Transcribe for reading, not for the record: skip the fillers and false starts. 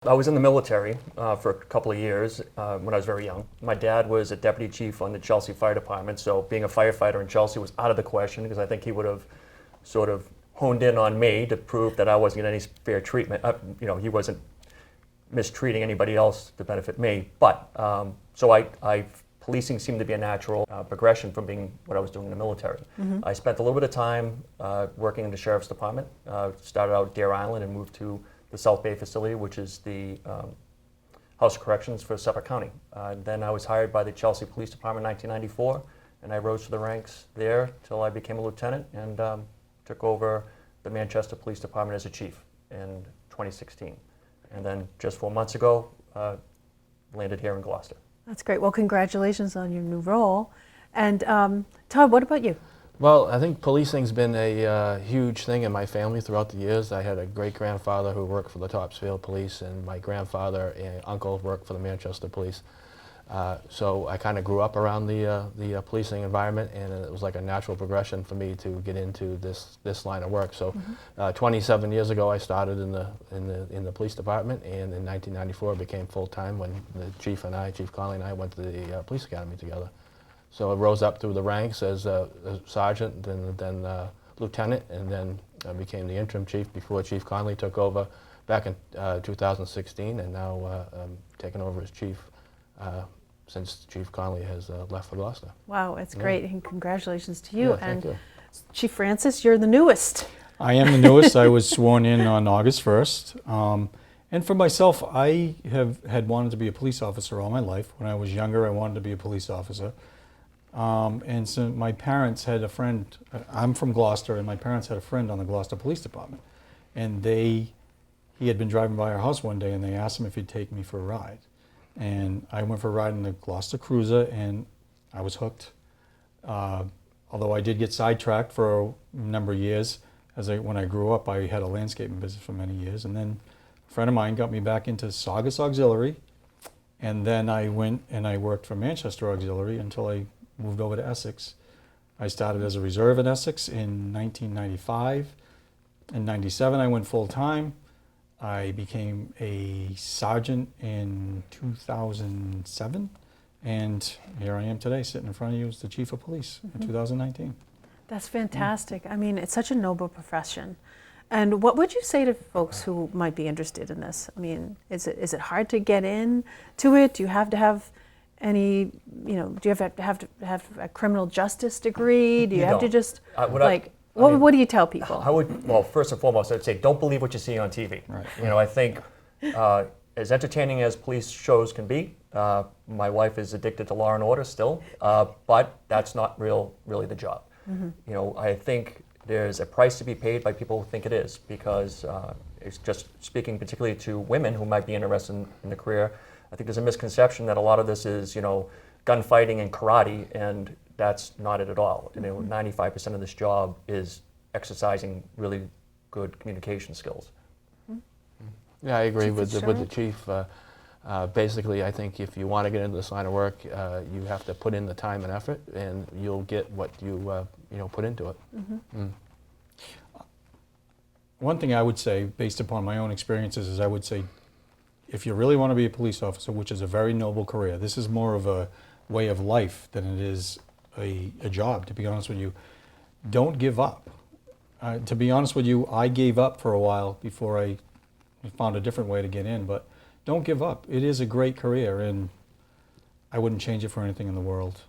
I was in the military for a couple of years when I was very young. My dad was a deputy chief on the Chelsea Fire Department, so being a firefighter in Chelsea was out of the question because I think he would have sort of honed in on me to prove that I wasn't getting any fair treatment. He wasn't mistreating anybody else to benefit me. But policing seemed to be a natural progression from being what I was doing in the military. I spent a little bit of time working in the sheriff's department. Started out at Deer Island and moved to the South Bay facility, which is the House of Corrections for Suffolk County. Then I was hired by the Chelsea Police Department in 1994, and I rose to the ranks there till I became a lieutenant and took over the Manchester Police Department as a chief in 2016. And then just 4 months ago, landed here in Gloucester. That's great. Well, congratulations on your new role. And Todd, what about you? Well, I think policing's been a huge thing in my family throughout the years. I had a great-grandfather who worked for the Topsfield Police, and my grandfather and uncle worked for the Manchester Police. So I kind of grew up around the policing environment, and it was like a natural progression for me to get into this line of work. So 27 years ago, I started in the police department, and in 1994 became full-time when the chief Conley and I went to the police academy together. So I rose up through the ranks as a sergeant, then lieutenant, and then became the interim chief before Chief Conley took over back in 2016, and now I'm taking over as chief since Chief Conley has left for Gloucester. Wow, it's great, and congratulations to you. Yeah, thank you. Chief Francis, you're the newest. I am the newest. I was sworn in on August 1st. And for myself, I had wanted to be a police officer all my life. When I was younger, I wanted to be a police officer. And so my parents had a friend, I'm from Gloucester, and my parents had a friend on the Gloucester Police Department. And he had been driving by our house one day, and they asked him if he'd take me for a ride. And I went for a ride in the Gloucester Cruiser, and I was hooked. Although I did get sidetracked for a number of years. When I grew up, I had a landscaping business for many years. And then a friend of mine got me back into Saugus Auxiliary. And then I went and I worked for Manchester Auxiliary until I moved over to Essex. I started as a reserve in Essex in 1995. In 97, I went full-time. I became a sergeant in 2007, and here I am today, sitting in front of you as the chief of police in 2019. That's fantastic. I mean, it's such a noble profession. And what would you say to folks who might be interested in this? I mean, is it hard to get into it? Do you have to have any, do you have to have a criminal justice degree? Do you have to just, what do you tell people? Well, first and foremost, I'd say don't believe what you see on TV. Right. I think as entertaining as police shows can be, my wife is addicted to Law and Order still, but that's not really the job. I think there's a price to be paid by people who think it is, because it's just speaking particularly to women who might be interested in the career. I think there's a misconception that a lot of this is, gunfighting and karate, and that's not it at all. 95% of this job is exercising really good communication skills. Yeah, I agree with the chief. Basically, I think if you want to get into this line of work, you have to put in the time and effort, and you'll get what you put into it. One thing I would say, based upon my own experiences, is I would say, if you really want to be a police officer, which is a very noble career, this is more of a way of life than it is a job, to be honest with you. Don't give up. To be honest with you, I gave up for a while before I found a different way to get in, but don't give up. It is a great career, and I wouldn't change it for anything in the world.